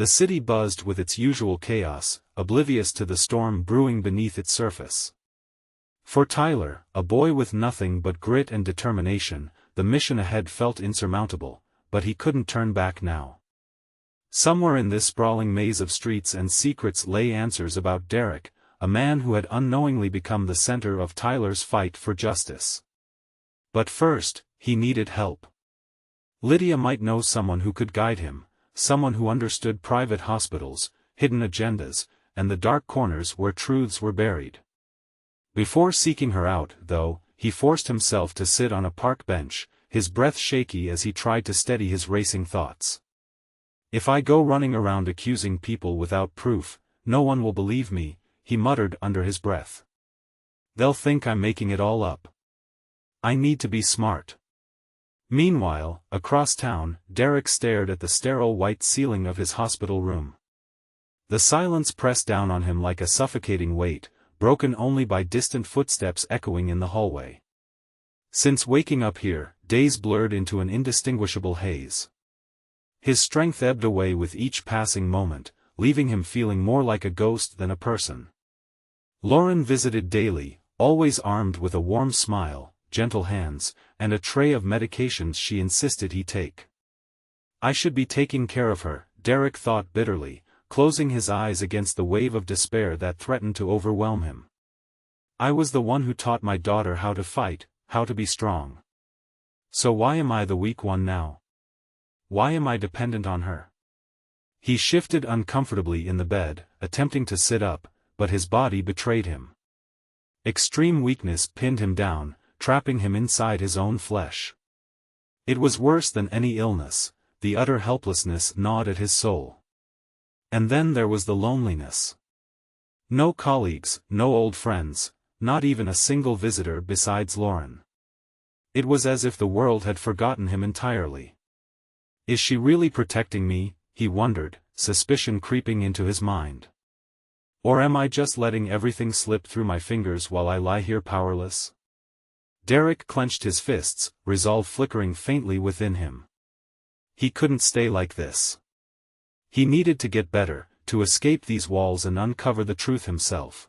The city buzzed with its usual chaos, oblivious to the storm brewing beneath its surface. For Tyler, a boy with nothing but grit and determination, the mission ahead felt insurmountable, but he couldn't turn back now. Somewhere in this sprawling maze of streets and secrets lay answers about Derek, a man who had unknowingly become the center of Tyler's fight for justice. But first, he needed help. Lydia might know someone who could guide him, someone who understood private hospitals, hidden agendas, and the dark corners where truths were buried. Before seeking her out, though, he forced himself to sit on a park bench, his breath shaky as he tried to steady his racing thoughts. If I go running around accusing people without proof, no one will believe me, he muttered under his breath. They'll think I'm making it all up. I need to be smart. Meanwhile, across town, Derek stared at the sterile white ceiling of his hospital room. The silence pressed down on him like a suffocating weight, broken only by distant footsteps echoing in the hallway. Since waking up here, days blurred into an indistinguishable haze. His strength ebbed away with each passing moment, leaving him feeling more like a ghost than a person. Lauren visited daily, always armed with a warm smile, gentle hands, and a tray of medications she insisted he take. I should be taking care of her, Derek thought bitterly, closing his eyes against the wave of despair that threatened to overwhelm him. I was the one who taught my daughter how to fight, how to be strong. So why am I the weak one now? Why am I dependent on her? He shifted uncomfortably in the bed, attempting to sit up, but his body betrayed him. Extreme weakness pinned him down, trapping him inside his own flesh. It was worse than any illness, the utter helplessness gnawed at his soul. And then there was the loneliness. No colleagues, no old friends, not even a single visitor besides Lauren. It was as if the world had forgotten him entirely. Is she really protecting me, he wondered, suspicion creeping into his mind. Or am I just letting everything slip through my fingers while I lie here powerless? Derek clenched his fists, resolve flickering faintly within him. He couldn't stay like this. He needed to get better, to escape these walls and uncover the truth himself.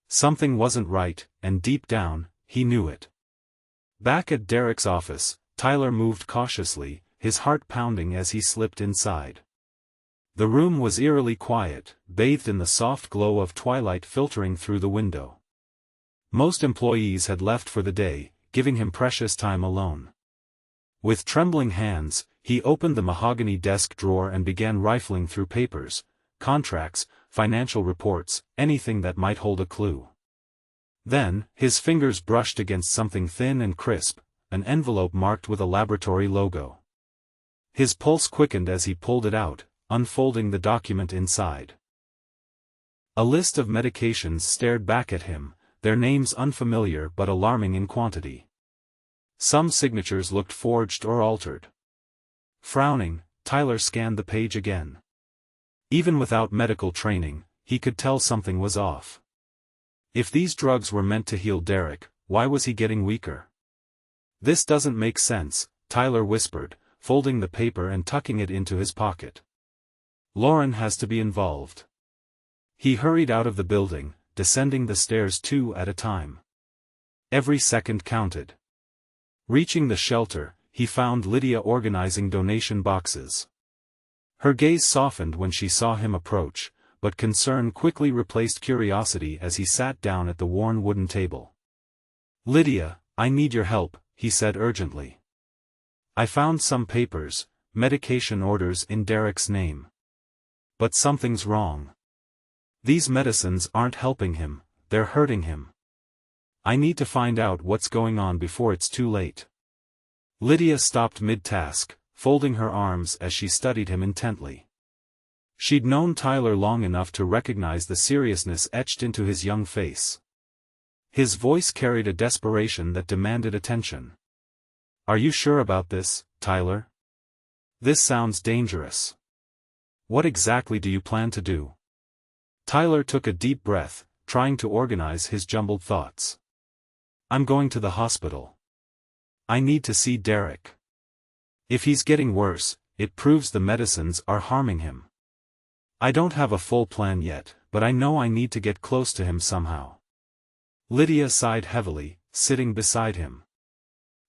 Something wasn't right, and deep down, he knew it. Back at Derek's office, Tyler moved cautiously, his heart pounding as he slipped inside. The room was eerily quiet, bathed in the soft glow of twilight filtering through the window. Most employees had left for the day, giving him precious time alone. With trembling hands, he opened the mahogany desk drawer and began rifling through papers, contracts, financial reports, anything that might hold a clue. Then, his fingers brushed against something thin and crisp, an envelope marked with a laboratory logo. His pulse quickened as he pulled it out, unfolding the document inside. A list of medications stared back at him, their names unfamiliar but alarming in quantity. Some signatures looked forged or altered. Frowning, Tyler scanned the page again. Even without medical training, he could tell something was off. If these drugs were meant to heal Derek, why was he getting weaker? This doesn't make sense, Tyler whispered, folding the paper and tucking it into his pocket. Lauren has to be involved. He hurried out of the building, descending the stairs 2 at a time. Every second counted. Reaching the shelter, he found Lydia organizing donation boxes. Her gaze softened when she saw him approach, but concern quickly replaced curiosity as he sat down at the worn wooden table. Lydia, I need your help, he said urgently. I found some papers, medication orders in Derek's name. But something's wrong. These medicines aren't helping him, they're hurting him. I need to find out what's going on before it's too late. Lydia stopped mid-task, folding her arms as she studied him intently. She'd known Tyler long enough to recognize the seriousness etched into his young face. His voice carried a desperation that demanded attention. Are you sure about this, Tyler? This sounds dangerous. What exactly do you plan to do? Tyler took a deep breath, trying to organize his jumbled thoughts. I'm going to the hospital. I need to see Derek. If he's getting worse, it proves the medicines are harming him. I don't have a full plan yet, but I know I need to get close to him somehow. Lydia sighed heavily, sitting beside him.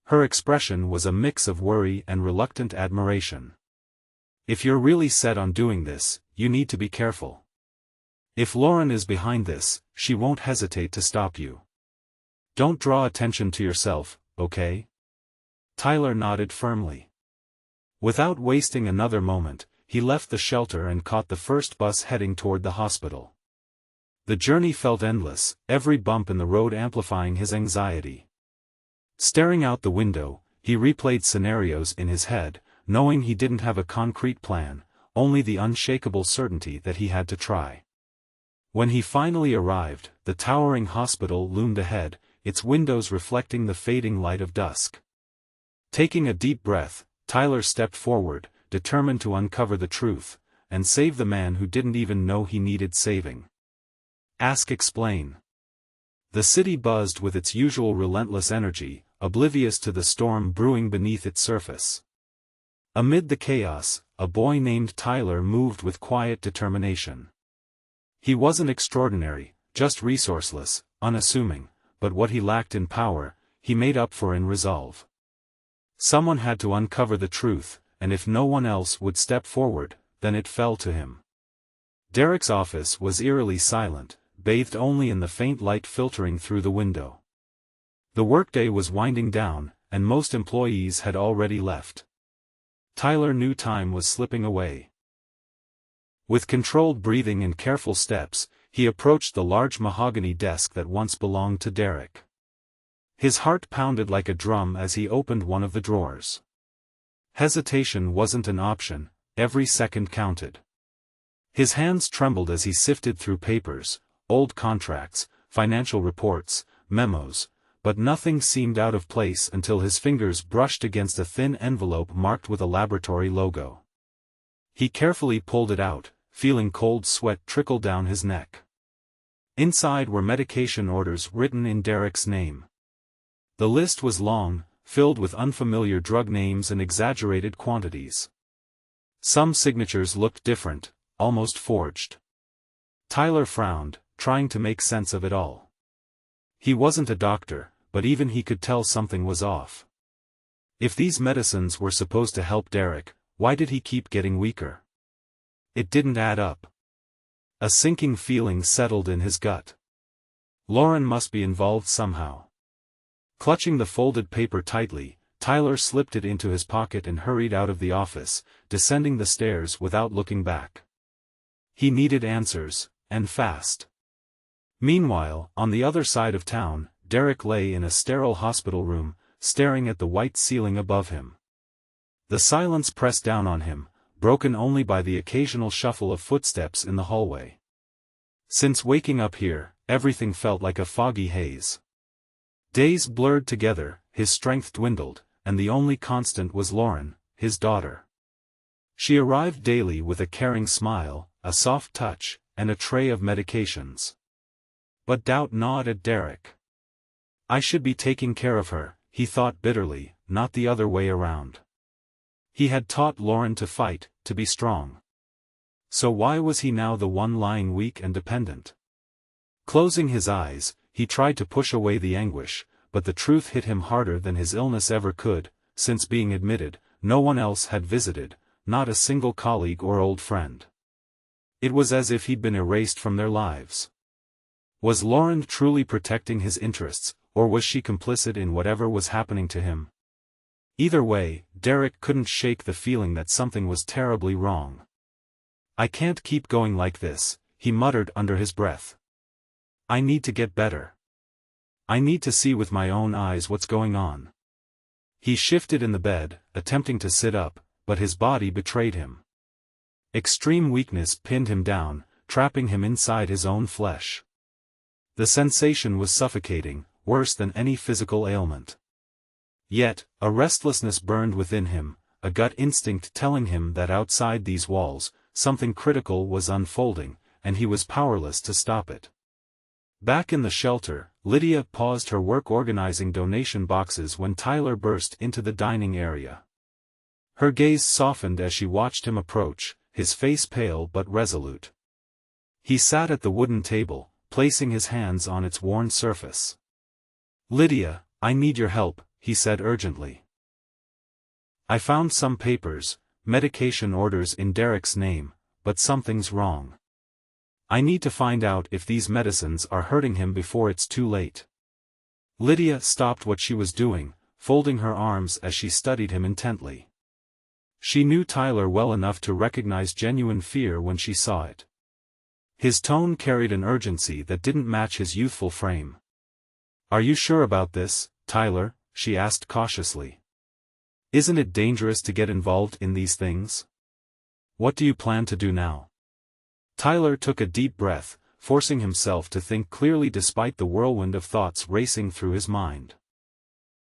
Her expression was a mix of worry and reluctant admiration. If you're really set on doing this, you need to be careful. If Lauren is behind this, she won't hesitate to stop you. Don't draw attention to yourself, okay? Tyler nodded firmly. Without wasting another moment, he left the shelter and caught the first bus heading toward the hospital. The journey felt endless, every bump in the road amplifying his anxiety. Staring out the window, he replayed scenarios in his head, knowing he didn't have a concrete plan, only the unshakable certainty that he had to try. When he finally arrived, the towering hospital loomed ahead, its windows reflecting the fading light of dusk. Taking a deep breath, Tyler stepped forward, determined to uncover the truth, and save the man who didn't even know he needed saving. Ask Explain. The city buzzed with its usual relentless energy, oblivious to the storm brewing beneath its surface. Amid the chaos, a boy named Tyler moved with quiet determination. He wasn't extraordinary, just resourceless, unassuming, but what he lacked in power, he made up for in resolve. Someone had to uncover the truth, and if no one else would step forward, then it fell to him. Derek's office was eerily silent, bathed only in the faint light filtering through the window. The workday was winding down, and most employees had already left. Tyler knew time was slipping away. With controlled breathing and careful steps, he approached the large mahogany desk that once belonged to Derek. His heart pounded like a drum as he opened one of the drawers. Hesitation wasn't an option, every second counted. His hands trembled as he sifted through papers, old contracts, financial reports, memos, but nothing seemed out of place until his fingers brushed against a thin envelope marked with a laboratory logo. He carefully pulled it out, feeling cold sweat trickle down his neck. Inside were medication orders written in Derek's name. The list was long, filled with unfamiliar drug names and exaggerated quantities. Some signatures looked different, almost forged. Tyler frowned, trying to make sense of it all. He wasn't a doctor, but even he could tell something was off. If these medicines were supposed to help Derek, why did he keep getting weaker? It didn't add up. A sinking feeling settled in his gut. Lauren must be involved somehow. Clutching the folded paper tightly, Tyler slipped it into his pocket and hurried out of the office, descending the stairs without looking back. He needed answers, and fast. Meanwhile, on the other side of town, Derek lay in a sterile hospital room, staring at the white ceiling above him. The silence pressed down on him, broken only by the occasional shuffle of footsteps in the hallway. Since waking up here, everything felt like a foggy haze. Days blurred together, his strength dwindled, and the only constant was Lauren, his daughter. She arrived daily with a caring smile, a soft touch, and a tray of medications. But doubt gnawed at Derek. I should be taking care of her, he thought bitterly, not the other way around. He had taught Lauren to fight, to be strong. So why was he now the one lying weak and dependent? Closing his eyes, he tried to push away the anguish, but the truth hit him harder than his illness ever could. Since being admitted, no one else had visited, not a single colleague or old friend. It was as if he'd been erased from their lives. Was Lauren truly protecting his interests, or was she complicit in whatever was happening to him? Either way, Derek couldn't shake the feeling that something was terribly wrong. I can't keep going like this, he muttered under his breath. I need to get better. I need to see with my own eyes what's going on. He shifted in the bed, attempting to sit up, but his body betrayed him. Extreme weakness pinned him down, trapping him inside his own flesh. The sensation was suffocating, worse than any physical ailment. Yet, a restlessness burned within him, a gut instinct telling him that outside these walls, something critical was unfolding, and he was powerless to stop it. Back in the shelter, Lydia paused her work organizing donation boxes when Tyler burst into the dining area. Her gaze softened as she watched him approach, his face pale but resolute. He sat at the wooden table, placing his hands on its worn surface. "Lydia, I need your help," he said urgently. "I found some papers, medication orders in Derek's name, but something's wrong. I need to find out if these medicines are hurting him before it's too late." Lydia stopped what she was doing, folding her arms as she studied him intently. She knew Tyler well enough to recognize genuine fear when she saw it. His tone carried an urgency that didn't match his youthful frame. "Are you sure about this, Tyler?" she asked cautiously. "Isn't it dangerous to get involved in these things? What do you plan to do now?" Tyler took a deep breath, forcing himself to think clearly despite the whirlwind of thoughts racing through his mind.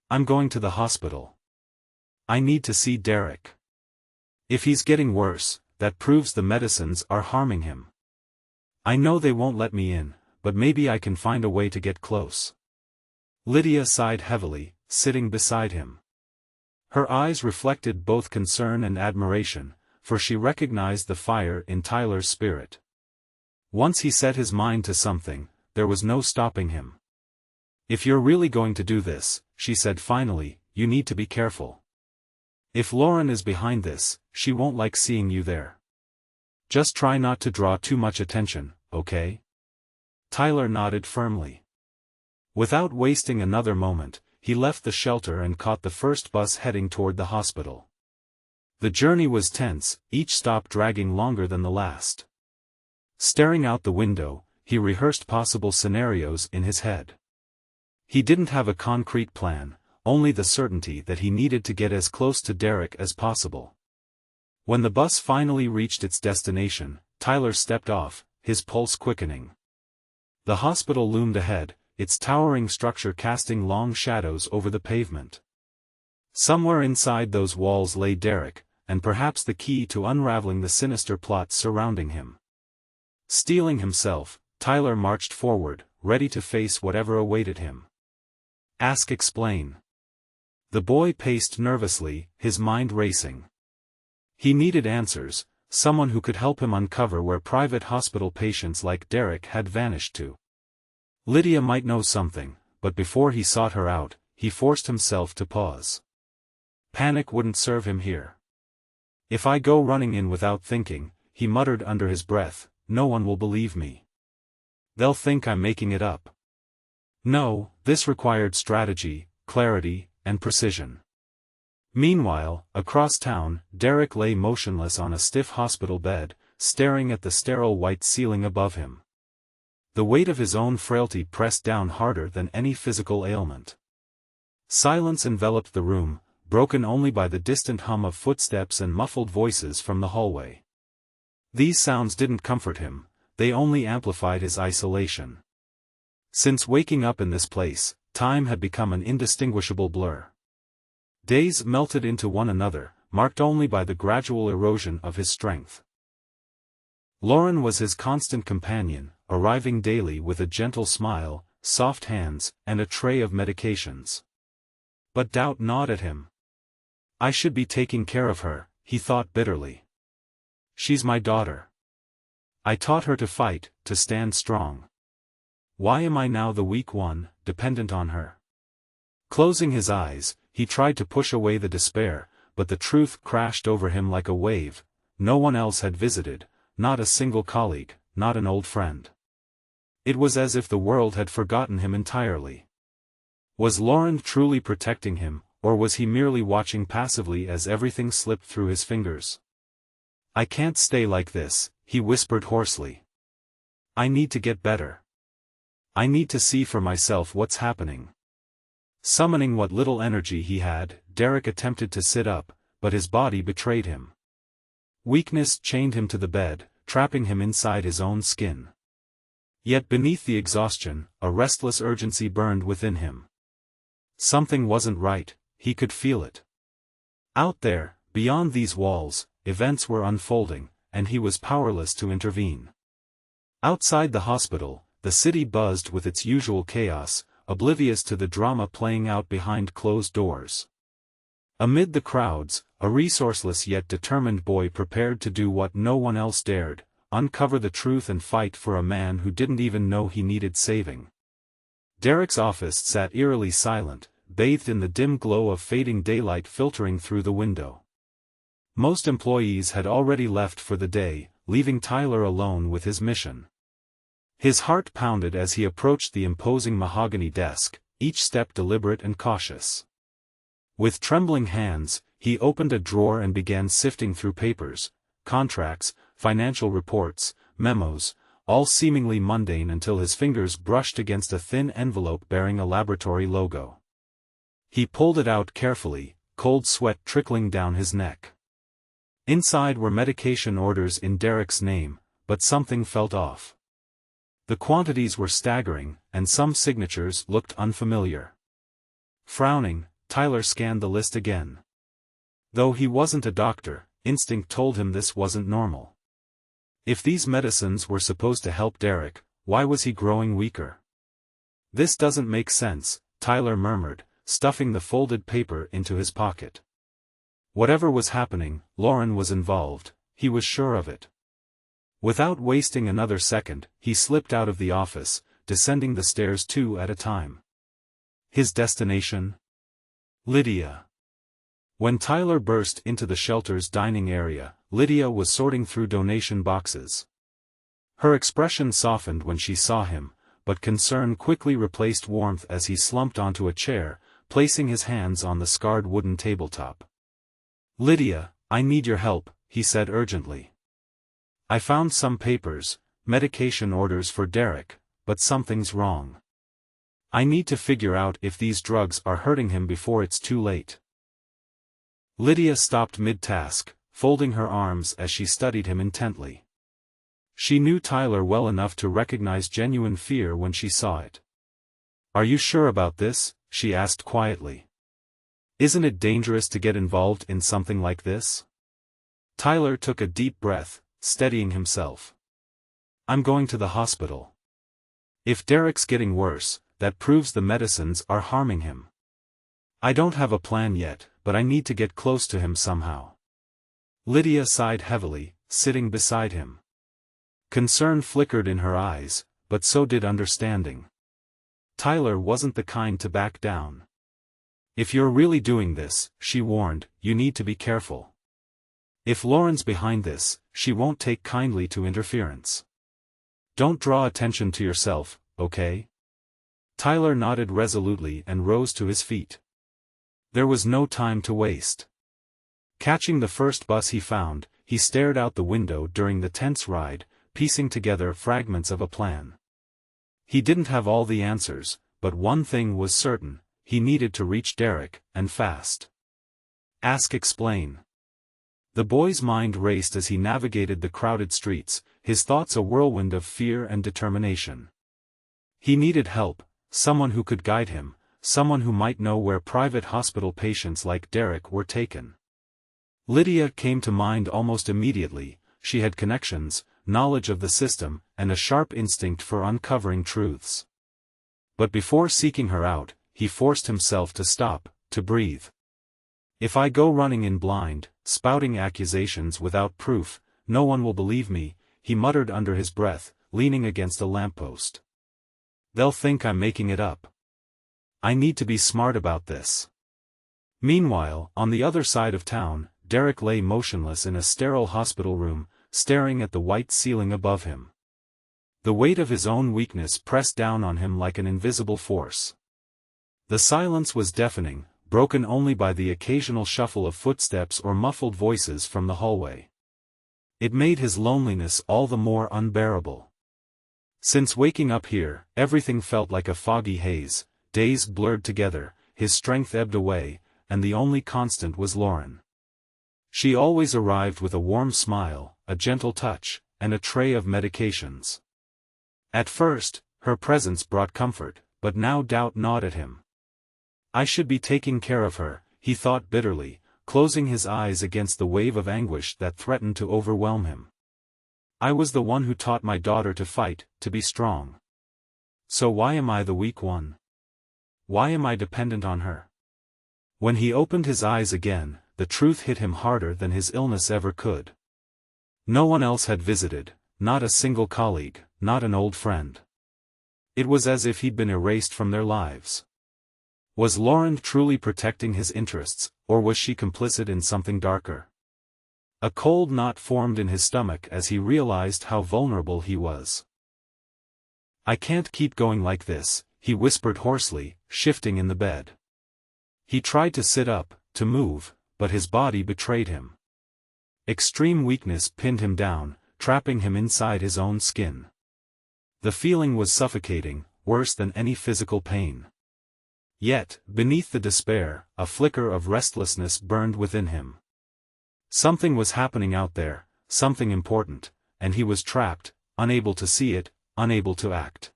"I'm going to the hospital. I need to see Derek. If he's getting worse, that proves the medicines are harming him. I know they won't let me in, but maybe I can find a way to get close." Lydia sighed heavily, sitting beside him. Her eyes reflected both concern and admiration, for she recognized the fire in Tyler's spirit. Once he set his mind to something, there was no stopping him. "If you're really going to do this," she said finally, "you need to be careful. If Lauren is behind this, she won't like seeing you there. Just try not to draw too much attention, okay?" Tyler nodded firmly. Without wasting another moment, he left the shelter and caught the first bus heading toward the hospital. The journey was tense, each stop dragging longer than the last. Staring out the window, he rehearsed possible scenarios in his head. He didn't have a concrete plan, only the certainty that he needed to get as close to Derek as possible. When the bus finally reached its destination, Tyler stepped off, his pulse quickening. The hospital loomed ahead, its towering structure casting long shadows over the pavement. Somewhere inside those walls lay Derek, and perhaps the key to unraveling the sinister plots surrounding him. Steeling himself, Tyler marched forward, ready to face whatever awaited him. "Ask, explain." The boy paced nervously, his mind racing. He needed answers, someone who could help him uncover where private hospital patients like Derek had vanished to. Lydia might know something, but before he sought her out, he forced himself to pause. Panic wouldn't serve him here. "If I go running in without thinking," he muttered under his breath, "no one will believe me. They'll think I'm making it up." No, this required strategy, clarity, and precision. Meanwhile, across town, Derek lay motionless on a stiff hospital bed, staring at the sterile white ceiling above him. The weight of his own frailty pressed down harder than any physical ailment. Silence enveloped the room, broken only by the distant hum of footsteps and muffled voices from the hallway. These sounds didn't comfort him, they only amplified his isolation. Since waking up in this place, time had become an indistinguishable blur. Days melted into one another, marked only by the gradual erosion of his strength. Lauren was his constant companion, arriving daily with a gentle smile, soft hands, and a tray of medications. But doubt gnawed at him. "I should be taking care of her," he thought bitterly. "She's my daughter. I taught her to fight, to stand strong. Why am I now the weak one, dependent on her?" Closing his eyes, he tried to push away the despair, but the truth crashed over him like a wave. No one else had visited, not a single colleague, not an old friend. It was as if the world had forgotten him entirely. Was Lauren truly protecting him, or was he merely watching passively as everything slipped through his fingers? "I can't stay like this," he whispered hoarsely. "I need to get better. I need to see for myself what's happening." Summoning what little energy he had, Derek attempted to sit up, but his body betrayed him. Weakness chained him to the bed, trapping him inside his own skin. Yet beneath the exhaustion, a restless urgency burned within him. Something wasn't right, he could feel it. Out there, beyond these walls, events were unfolding, and he was powerless to intervene. Outside the hospital, the city buzzed with its usual chaos, oblivious to the drama playing out behind closed doors. Amid the crowds, a resourceless yet determined boy prepared to do what no one else dared, uncover the truth and fight for a man who didn't even know he needed saving. Derek's office sat eerily silent, bathed in the dim glow of fading daylight filtering through the window. Most employees had already left for the day, leaving Tyler alone with his mission. His heart pounded as he approached the imposing mahogany desk, each step deliberate and cautious. With trembling hands, he opened a drawer and began sifting through papers, contracts, financial reports, memos, all seemingly mundane until his fingers brushed against a thin envelope bearing a laboratory logo. He pulled it out carefully, cold sweat trickling down his neck. Inside were medication orders in Derek's name, but something felt off. The quantities were staggering, and some signatures looked unfamiliar. Frowning, Tyler scanned the list again. Though he wasn't a doctor, instinct told him this wasn't normal. If these medicines were supposed to help Derek, why was he growing weaker? "This doesn't make sense," Tyler murmured, stuffing the folded paper into his pocket. Whatever was happening, Lauren was involved, he was sure of it. Without wasting another second, he slipped out of the office, descending the stairs 2 at a time. His destination? Lydia. When Tyler burst into the shelter's dining area, Lydia was sorting through donation boxes. Her expression softened when she saw him, but concern quickly replaced warmth as he slumped onto a chair, placing his hands on the scarred wooden tabletop. "Lydia, I need your help," he said urgently. "I found some papers, medication orders for Derek, but something's wrong. I need to figure out if these drugs are hurting him before it's too late." Lydia stopped mid-task, folding her arms as she studied him intently. She knew Tyler well enough to recognize genuine fear when she saw it. "Are you sure about this?" she asked quietly. "Isn't it dangerous to get involved in something like this?" Tyler took a deep breath, steadying himself. "I'm going to the hospital. If Derek's getting worse, that proves the medicines are harming him. I don't have a plan yet, but I need to get close to him somehow." Lydia sighed heavily, sitting beside him. Concern flickered in her eyes, but so did understanding. Tyler wasn't the kind to back down. "If you're really doing this," she warned, "you need to be careful. If Lauren's behind this, she won't take kindly to interference. Don't draw attention to yourself, okay?" Tyler nodded resolutely and rose to his feet. There was no time to waste. Catching the first bus he found, he stared out the window during the tense ride, piecing together fragments of a plan. He didn't have all the answers, but one thing was certain. He needed to reach Derek, and fast. Ask, explain. The boy's mind raced as he navigated the crowded streets, his thoughts a whirlwind of fear and determination. He needed help, someone who could guide him, someone who might know where private hospital patients like Derek were taken. Lydia came to mind almost immediately. She had connections, knowledge of the system, and a sharp instinct for uncovering truths. But before seeking her out, he forced himself to stop, to breathe. "If I go running in blind, spouting accusations without proof, no one will believe me," he muttered under his breath, leaning against a lamppost. "They'll think I'm making it up. I need to be smart about this." Meanwhile, on the other side of town, Derek lay motionless in a sterile hospital room, staring at the white ceiling above him. The weight of his own weakness pressed down on him like an invisible force. The silence was deafening, broken only by the occasional shuffle of footsteps or muffled voices from the hallway. It made his loneliness all the more unbearable. Since waking up here, everything felt like a foggy haze, days blurred together, his strength ebbed away, and the only constant was Lauren. She always arrived with a warm smile, a gentle touch, and a tray of medications. At first, her presence brought comfort, but now doubt gnawed at him. "I should be taking care of her," he thought bitterly, closing his eyes against the wave of anguish that threatened to overwhelm him. "I was the one who taught my daughter to fight, to be strong. So why am I the weak one? Why am I dependent on her?" When he opened his eyes again, the truth hit him harder than his illness ever could. No one else had visited, not a single colleague, not an old friend. It was as if he'd been erased from their lives. Was Lauren truly protecting his interests, or was she complicit in something darker? A cold knot formed in his stomach as he realized how vulnerable he was. "I can't keep going like this," he whispered hoarsely, shifting in the bed. He tried to sit up, to move, but his body betrayed him. Extreme weakness pinned him down, trapping him inside his own skin. The feeling was suffocating, worse than any physical pain. Yet, beneath the despair, a flicker of restlessness burned within him. Something was happening out there, something important, and he was trapped, unable to see it, unable to act.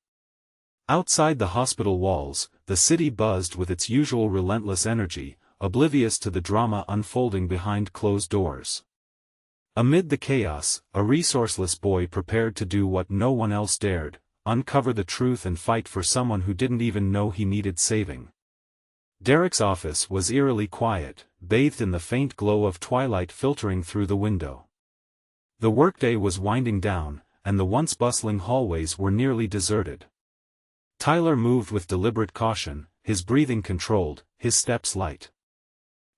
Outside the hospital walls, the city buzzed with its usual relentless energy, oblivious to the drama unfolding behind closed doors. Amid the chaos, a resourceless boy prepared to do what no one else dared, uncover the truth and fight for someone who didn't even know he needed saving. Derek's office was eerily quiet, bathed in the faint glow of twilight filtering through the window. The workday was winding down, and the once bustling hallways were nearly deserted. Tyler moved with deliberate caution, his breathing controlled, his steps light.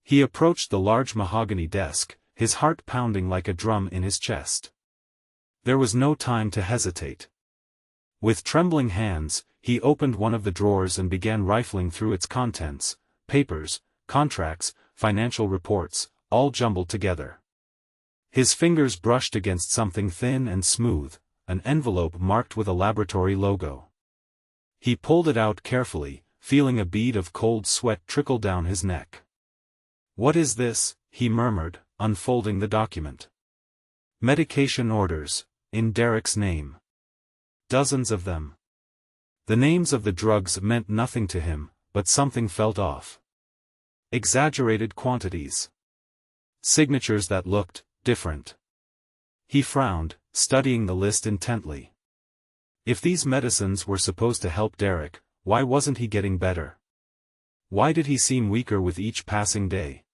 He approached the large mahogany desk, his heart pounding like a drum in his chest. There was no time to hesitate. With trembling hands, he opened one of the drawers and began rifling through its contents: papers, contracts, financial reports, all jumbled together. His fingers brushed against something thin and smooth, an envelope marked with a laboratory logo. He pulled it out carefully, feeling a bead of cold sweat trickle down his neck. "What is this?" he murmured, unfolding the document. "Medication orders, in Derek's name. Dozens of them." The names of the drugs meant nothing to him, but something felt off. Exaggerated quantities. Signatures that looked different. He frowned, studying the list intently. If these medicines were supposed to help Derek, why wasn't he getting better? Why did he seem weaker with each passing day?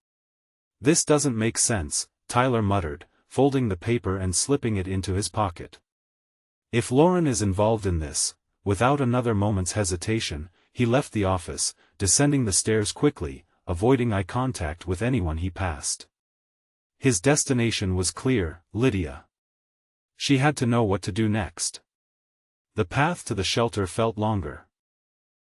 "This doesn't make sense," Tyler muttered, folding the paper and slipping it into his pocket. If Lauren is involved in this, without another moment's hesitation, he left the office, descending the stairs quickly, avoiding eye contact with anyone he passed. His destination was clear: Lydia. She had to know what to do next. The path to the shelter felt longer.